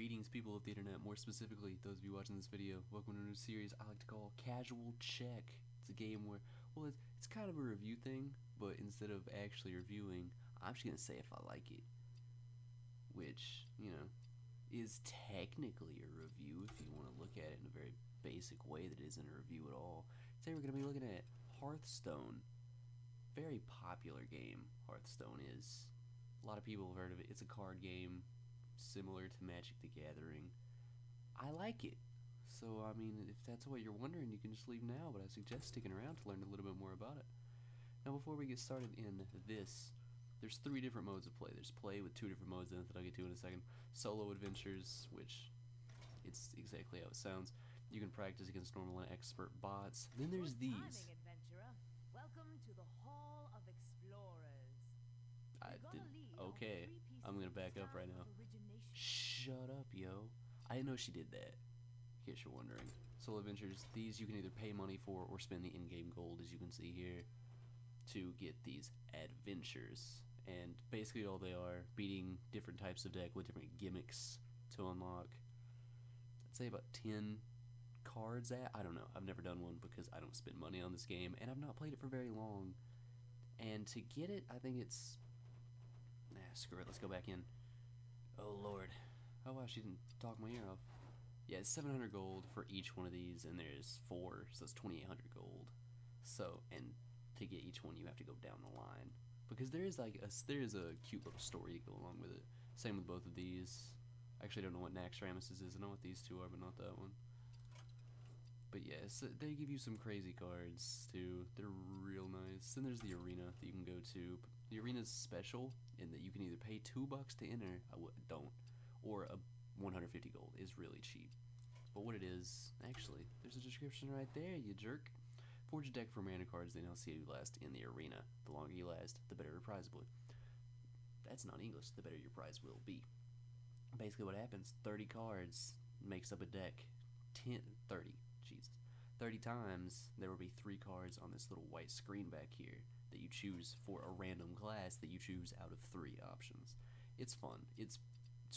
Greetings, people of the internet, more specifically, those of you watching this video. Welcome to a new series I like to call Casual Check. It's a game where, well, it's kind of a review thing, but instead of actually reviewing, I'm just going to say if I like it. Which, you know, is technically a review if you want to look at it in a very basic way that isn't a review at all. Today we're going to be looking at Hearthstone. Very popular game, Hearthstone is. A lot of people have heard of it. It's a card game similar to Magic the Gathering. I like it. So, I mean, if that's what you're wondering, you can just leave now, but I suggest sticking around to learn a little bit more about it. Now, before we get started in this, there's 3 different modes of play. There's play with 2 different modes in it that I'll get to in a second. Solo adventures, which it's exactly how it sounds. You can practice against normal and expert bots. Then there's these. Timing, adventurer. Welcome to the Hall of Explorers. Okay, I'm gonna back up right now. Shut up, yo. I didn't know she did that, in case you're wondering. Solo adventures, these you can either pay money for or spend the in-game gold, as you can see here, to get these adventures. And basically all they are, beating different types of deck with different gimmicks to unlock. I'd say about 10 cards at, I don't know, I've never done one because I don't spend money on this game, and I've not played it for very long. And to get it, I think it's, screw it, let's go back in. Oh lord. Oh wow, she didn't talk my ear off. Yeah, it's 700 gold for each one of these, and there's 4, so it's 2,800 gold. So, and to get each one, you have to go down the line, because there is a cute little story to go along with it. Same with both of these. I actually don't know what Naxxramas is. I know what these two are, but not that one. But yeah, so they give you some crazy cards too. They're real nice. Then there's the arena that you can go to. The arena's special in that you can either pay $2 to enter, don't, or 150 gold is really cheap. But what it is, actually, there's a description right there, you jerk. Forge a deck from random cards they now see you last in the arena. The longer you last, the better your prize will be. That's not English, the better your prize will be. Basically what happens, 30 cards makes up a deck. 30 times, there will be 3 cards on this little white screen back here that you choose for a random class that you choose out of 3 options. It's fun. It's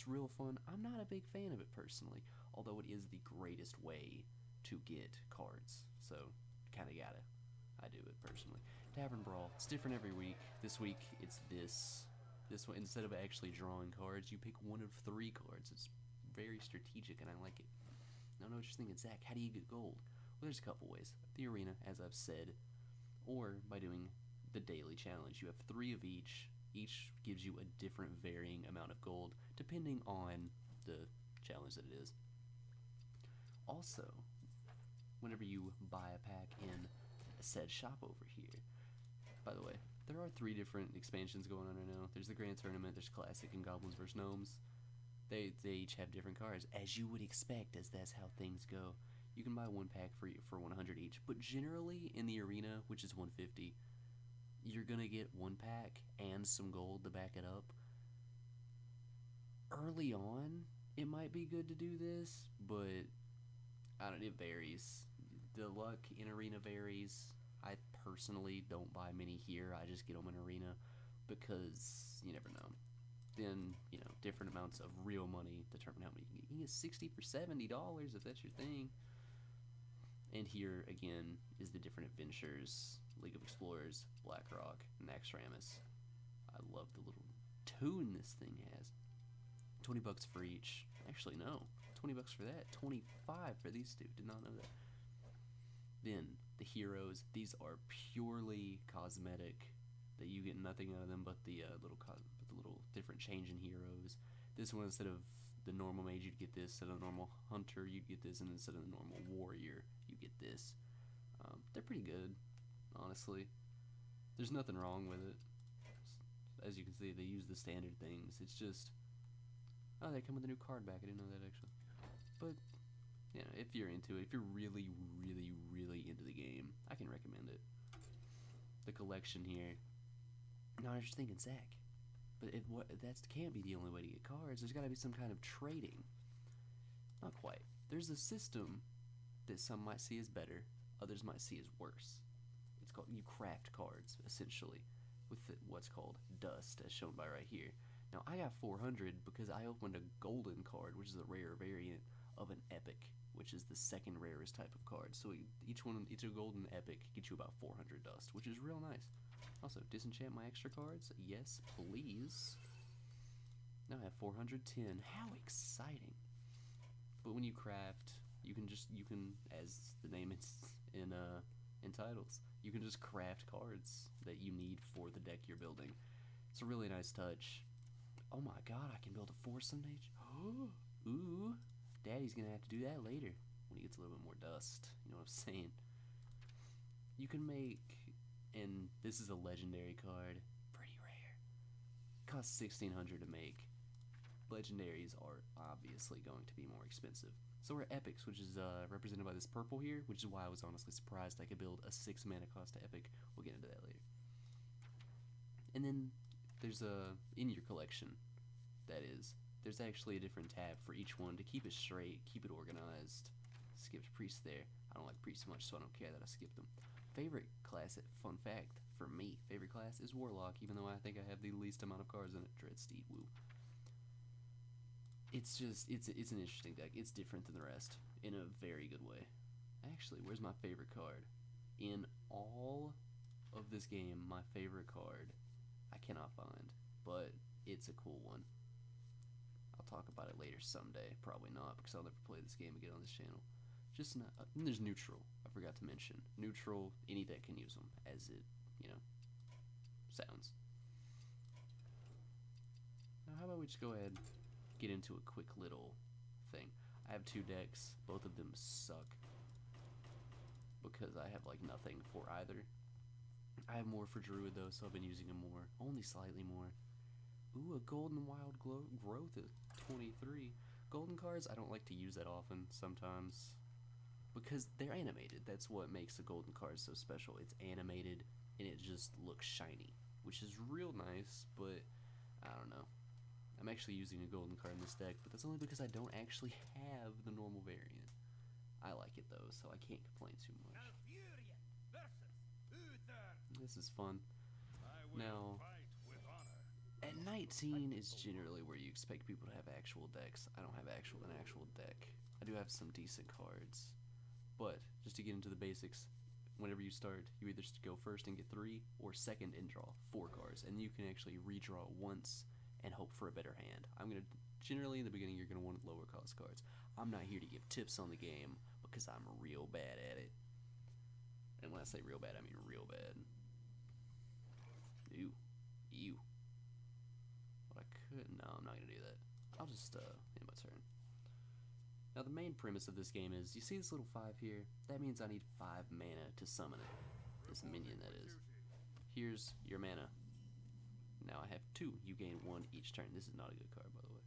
real fun. I'm not a big fan of it personally, although it is the greatest way to get cards. So, kinda I do it personally. Tavern Brawl. It's different every week. This week, it's this one. Instead of actually drawing cards, you pick one of 3 cards. It's very strategic, and I like it. I don't know what you're thinking, Zach. How do you get gold? Well, there's a couple ways. The arena, as I've said, or by doing the daily challenge. You have 3 of each. Each gives you a different varying amount of gold, depending on the challenge that it is. Also, whenever you buy a pack in said shop over here, by the way, there are 3 different expansions going on right now. There's the Grand Tournament, there's Classic, and Goblins vs. Gnomes. They each have different cards, as you would expect, as that's how things go. You can buy 1 pack for 100 each, but generally in the arena, which is 150, you're gonna get 1 pack and some gold to back it up. Early on, it might be good to do this, but I don't know, it varies. The luck in arena varies. I personally don't buy many here. I just get them in arena because you never know. Then, you know, different amounts of real money determine how many you can get. You can get 60 for $70 if that's your thing. And here, again, is the different adventures. League of Explorers, BlackRock, Naxxramas. I love the little tune this thing has. 20 bucks for each. Actually, no. 20 bucks for that. 25 for these 2. Did not know that. Then, the heroes. These are purely cosmetic. That you get nothing out of them but the little different change in heroes. This one, instead of the normal mage, you'd get this. Instead of the normal hunter, you'd get this. And instead of the normal warrior, you get this. They're pretty good, honestly. There's nothing wrong with it. As you can see, they use the standard things. It's just, oh, they come with a new card back. I didn't know that, actually. But, you know, if you're into it, if you're really, really, really into the game, I can recommend it. The collection here. Now, I was just thinking, Zach, but that can't be the only way to get cards. There's got to be some kind of trading. Not quite. There's a system that some might see as better, others might see as worse. It's called, you craft cards, essentially, with what's called dust, as shown by right here. Now I got 400 because I opened a golden card, which is a rare variant of an epic, which is the second rarest type of card. So each a golden epic gets you about 400 dust, which is real nice. Also, disenchant my extra cards? Yes, please. Now I have 410. How exciting! But when you craft, you can, as the name is entitles, you can just craft cards that you need for the deck you're building. It's a really nice touch. Oh my god, I can build a Force Nature. Ooh, Daddy's gonna have to do that later when he gets a little bit more dust. You know what I'm saying? You can make, and this is a legendary card, pretty rare. Costs 1,600 to make. Legendaries are obviously going to be more expensive. So we're epics, which is represented by this purple here, which is why I was honestly surprised I could build a 6 mana cost epic. We'll get into that later. And then there's in your collection, there's actually a different tab for each one to keep it straight, keep it organized. Skipped priest there. I don't like priests much, so I don't care that I skipped them. Favorite class, fun fact for me, favorite class is warlock, even though I think I have the least amount of cards in it. Dreadsteed, woo. It's an interesting deck. It's different than the rest in a very good way. Actually, where's my favorite card? In all of this game, my favorite card I cannot find, but it's a cool one. I'll talk about it later someday. Probably not, because I'll never play this game again on this channel. Just not. There's neutral. I forgot to mention neutral. Any deck can use them, as it sounds. Now, how about we just go ahead and get into a quick little thing. I have 2 decks. Both of them suck because I have like nothing for either. I have more for Druid though, so I've been using them more, only slightly more. Ooh, a Golden Wild Growth at 23. Golden cards I don't like to use that often sometimes because they're animated. That's what makes a golden card so special. It's animated and it just looks shiny, which is real nice, but I don't know. I'm actually using a golden card in this deck, but that's only because I don't actually have the normal variant. I like it though, so I can't complain too much. This is fun. Now, at 19 is generally where you expect people to have actual decks. I don't have an actual deck. I do have some decent cards, but just to get into the basics, whenever you start, you either go first and get 3, or second and draw 4 cards, and you can actually redraw once and hope for a better hand. Generally in the beginning, you're gonna want lower cost cards. I'm not here to give tips on the game because I'm real bad at it. And when I say real bad, I mean real bad. Ew. What no, I'm not gonna do that. I'll just end my turn. Now the main premise of this game is, you see this little 5 here? That means I need 5 mana to summon it. This minion, that is. Here's your mana. Now I have 2. You gain 1 each turn. This is not a good card, by the way.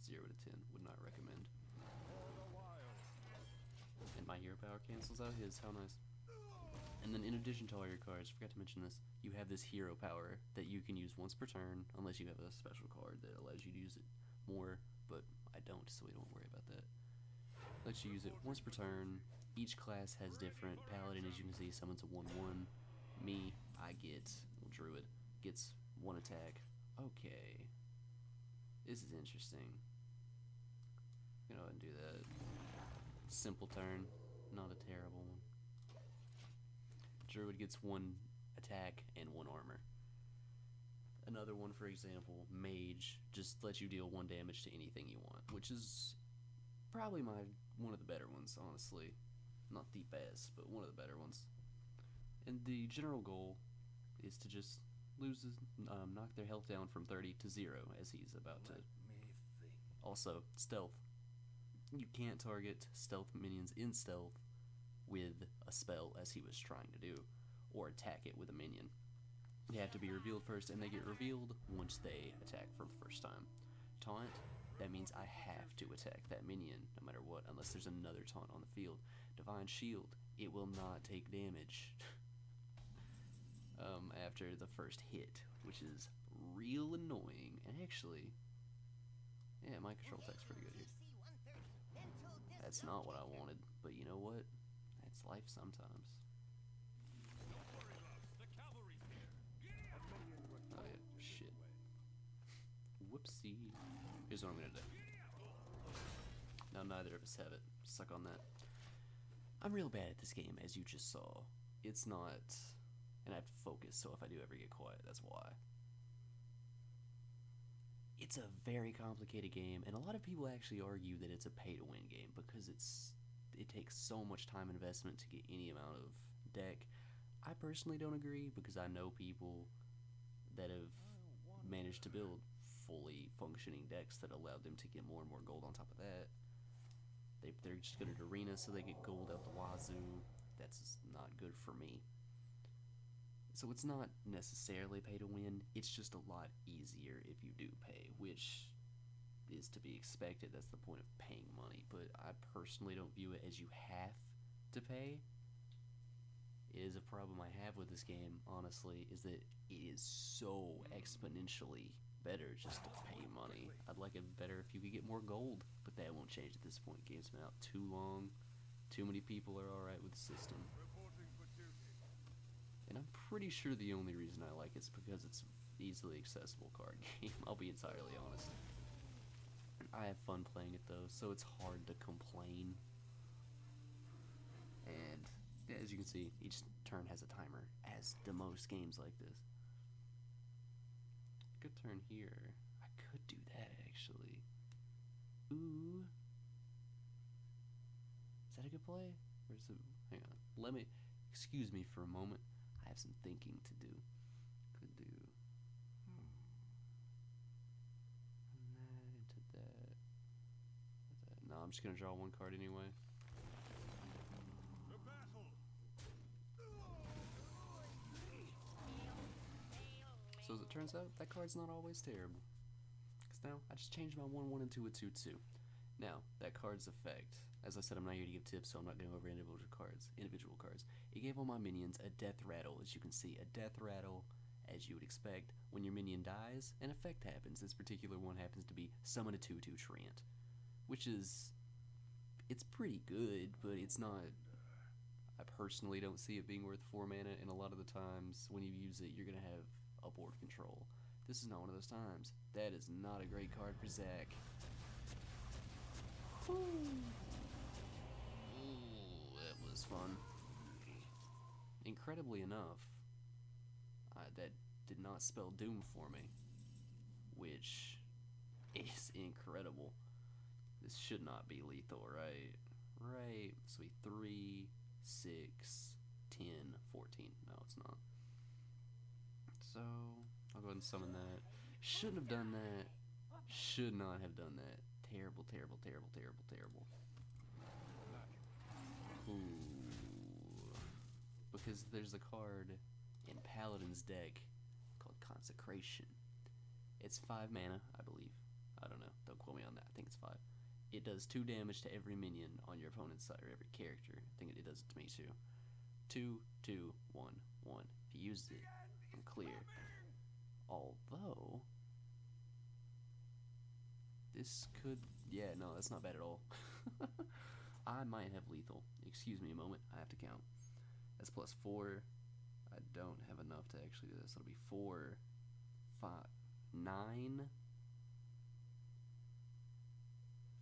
0 to 10. Would not recommend. And my hero power cancels out his. How nice. And then in addition to all your cards, forgot to mention this, you have this hero power that you can use once per turn, unless you have a special card that allows you to use it more, but I don't, so we don't worry about that. Lets you use it once per turn. Each class has different. Paladin, as you can see, summons a 1/1. Me, I get, Druid, gets 1 attack. Okay. This is interesting. I'm gonna go ahead and do that. Simple turn. Not a terrible one. Druid gets 1 attack and 1 armor. Another one, for example, Mage, just lets you deal 1 damage to anything you want, which is probably one of the better ones, honestly. Not the best, but one of the better ones. And the general goal is to just knock their health down from 30 to 0, as he's about to. Also, stealth. You can't target stealth minions in stealth with a spell, as he was trying to do, or attack it with a minion. They have to be revealed first, and they get revealed once they attack for the first time. Taunt, that means I have to attack that minion, no matter what, unless there's another taunt on the field. Divine Shield, it will not take damage after the first hit, which is real annoying. And actually, yeah, my control attack's pretty good here. That's not what I wanted, but you know what? That's life sometimes. Oh yeah, shit. Whoop. Whoopsie. Here's what I'm gonna do. Now neither of us have it. Suck on that. I'm real bad at this game, as you just saw. It's not... And I have to focus, so if I do ever get quiet, that's why. It's a very complicated game, and a lot of people actually argue that it's a pay-to-win game because it takes so much time investment to get any amount of deck. I personally don't agree because I know people that have managed to build fully functioning decks that allowed them to get more and more gold on top of that. They're just good at arena, so they get gold out the wazoo. That's just not good for me. So it's not necessarily pay to win, it's just a lot easier if you do pay, which is to be expected. That's the point of paying money, but I personally don't view it as you have to pay. It is a problem I have with this game, honestly, is that it is so exponentially better just to pay money. I'd like it better if you could get more gold, but that won't change at this point. Game's been out too long. Too many people are alright with the system. And I'm pretty sure the only reason I like it is because it's an easily accessible card game. I'll be entirely honest. I have fun playing it though, so it's hard to complain. And as you can see, each turn has a timer, as do most games like this. Good turn here. I could do that actually. Ooh. Is that a good play? Or is it, hang on. Excuse me for a moment. I have some thinking to do. Could do that into that. No, I'm just gonna draw one card anyway. So as it turns out, that card's not always terrible. Because now, I just changed my 1-1 into a 2-2. Now, that card's effect. As I said, I'm not here to give tips, so I'm not going over individual cards. It gave all my minions a death rattle, as you can see. A death rattle, as you would expect. When your minion dies, an effect happens. This particular one happens to be summon a 2-2 Treant. Which is... It's pretty good, but it's not... I personally don't see it being worth 4 mana, and a lot of the times, when you use it, you're going to have upboard control. This is not one of those times. That is not a great card for Zach. Ooh, that was fun. Incredibly enough, that did not spell doom for me, which is incredible. This should not be lethal, right? Right. So 3, 6, 10, 14. No, it's not. So I'll go ahead and summon that. Shouldn't have done that. Should not have done that. Terrible, terrible, terrible, terrible, terrible. Ooh. Because there's a card in Paladin's deck called Consecration. It's 5 mana, I believe. I don't know. Don't quote me on that. I think it's 5. It does 2 damage to every minion on your opponent's side, or every character. I think it does it to me too. 2, 2, 1, 1. If you use it, I'm clear. Although... This could... Yeah, no, that's not bad at all. I might have lethal. Excuse me a moment. I have to count. That's plus 4. I don't have enough to actually do this. It'll be 4, 5, 9,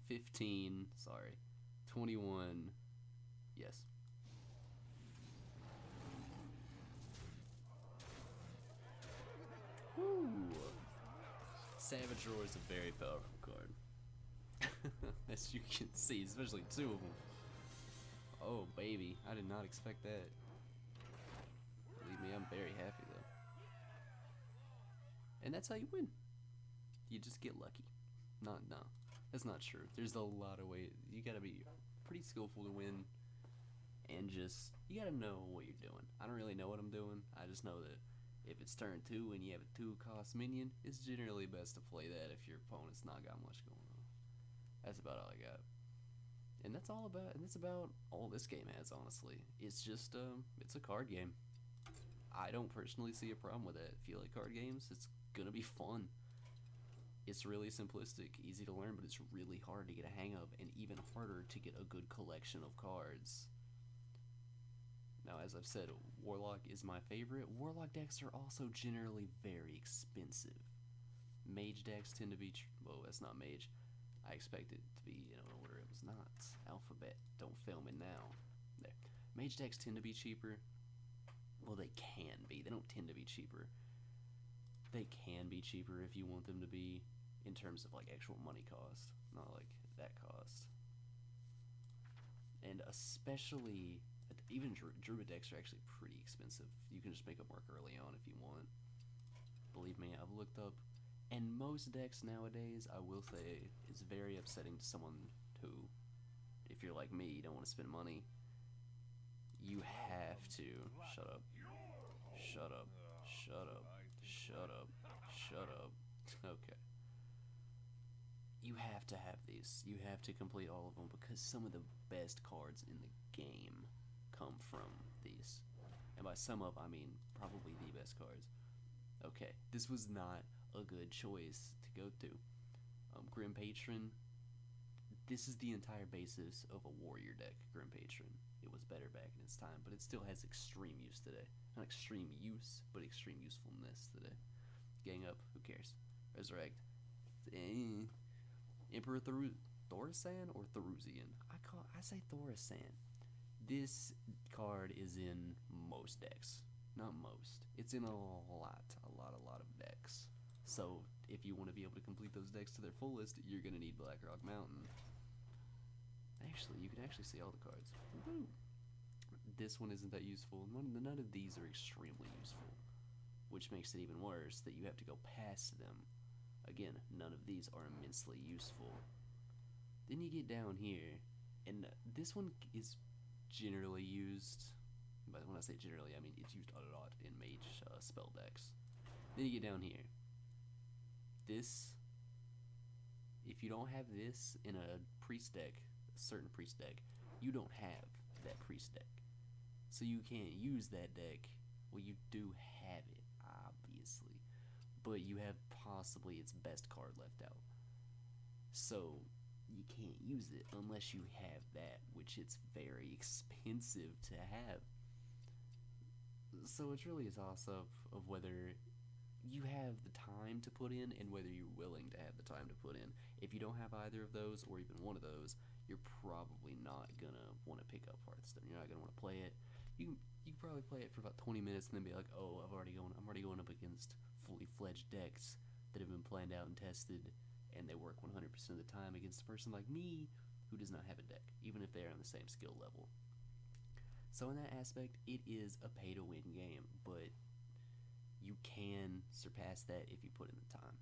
15. Sorry. 21. Yes. Woo! Savage Roar is a very powerful card. As you can see, especially 2 of them. Oh, baby. I did not expect that. Believe me, I'm very happy, though. And that's how you win. You just get lucky. No, that's not true. There's a lot of ways. You gotta be pretty skillful to win. And just, you gotta know what you're doing. I don't really know what I'm doing. I just know that if it's turn 2 and you have a 2-cost minion, it's generally best to play that if your opponent's not got much going on. That's about all I got. And that's about all this game has, honestly. It's just, it's a card game. I don't personally see a problem with it. If you like card games, it's gonna be fun. It's really simplistic, easy to learn, but it's really hard to get a hang of, and even harder to get a good collection of cards. Now, as I've said, Warlock is my favorite. Warlock decks are also generally very expensive. Mage decks tend to be. Whoa, that's not mage. I expect it to be in order. It was not. Alphabet. Don't fail me now. There. Mage decks tend to be cheaper. Well, they can be. They don't tend to be cheaper. They can be cheaper if you want them to be, in terms of like actual money cost, not like that cost. And especially, even druid decks are actually pretty expensive. You can just make them work early on if you want. Believe me, I've looked up, and most decks nowadays, I will say, is very upsetting to someone who, if you're like me, you don't want to spend money. You have to shut up, shut up, shut up, shut up, shut up. Okay. You have to have these. You have to complete all of them because some of the best cards in the game come from these. And by sum up, I mean probably the best cards. Okay, this was not a good choice to go to. Grim Patron. This is the entire basis of a warrior deck, Grim Patron. It was better back in its time, but it still has extreme use today. Not extreme use, but extreme usefulness today. Gang up, who cares? Resurrect. Emperor Thorisan or Thorusian? I say Thorisan. This card is in most decks. Not most. It's in a lot of decks. So if you want to be able to complete those decks to their fullest, you're gonna need Blackrock Mountain. Actually, you can actually see all the cards. Woo! This one isn't that useful. None of these are extremely useful, which makes it even worse that you have to go past them. Again, none of these are immensely useful. Then you get down here, and this one is generally used. But when I say generally, I mean it's used a lot in mage spell decks. Then you get down here. This, if you don't have this in a priest deck, a certain priest deck, you don't have that priest deck. So you can't use that deck. Well, you do have it, obviously, but you have possibly its best card left out. So you can't use it unless you have that, which it's very expensive to have. So it's really a toss-up of whether you have the time to put in and whether you're willing to have the time to put in. If you don't have either of those or even one of those, you're probably not gonna want to pick up Hearthstone. You're not gonna want to play it. You can probably play it for about 20 minutes and then be like, oh, I'm already going up against fully fledged decks that have been planned out and tested, and they work 100% of the time against a person like me who does not have a deck, even if they're on the same skill level. So in that aspect, it is a pay-to-win game, but you can surpass that if you put in the time.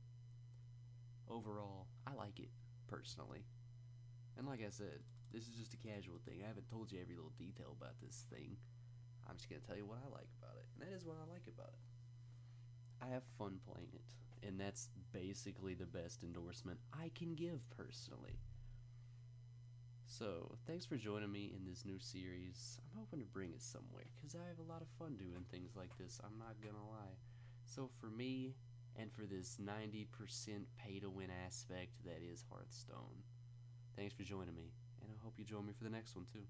Overall, I like it, personally. And like I said, this is just a casual thing. I haven't told you every little detail about this thing. I'm just going to tell you what I like about it. And that is what I like about it. I have fun playing it. And that's basically the best endorsement I can give, personally. So, thanks for joining me in this new series. I'm hoping to bring it somewhere, because I have a lot of fun doing things like this, I'm not gonna lie. So for me, and for this 90% pay-to-win aspect that is Hearthstone, thanks for joining me, and I hope you join me for the next one too.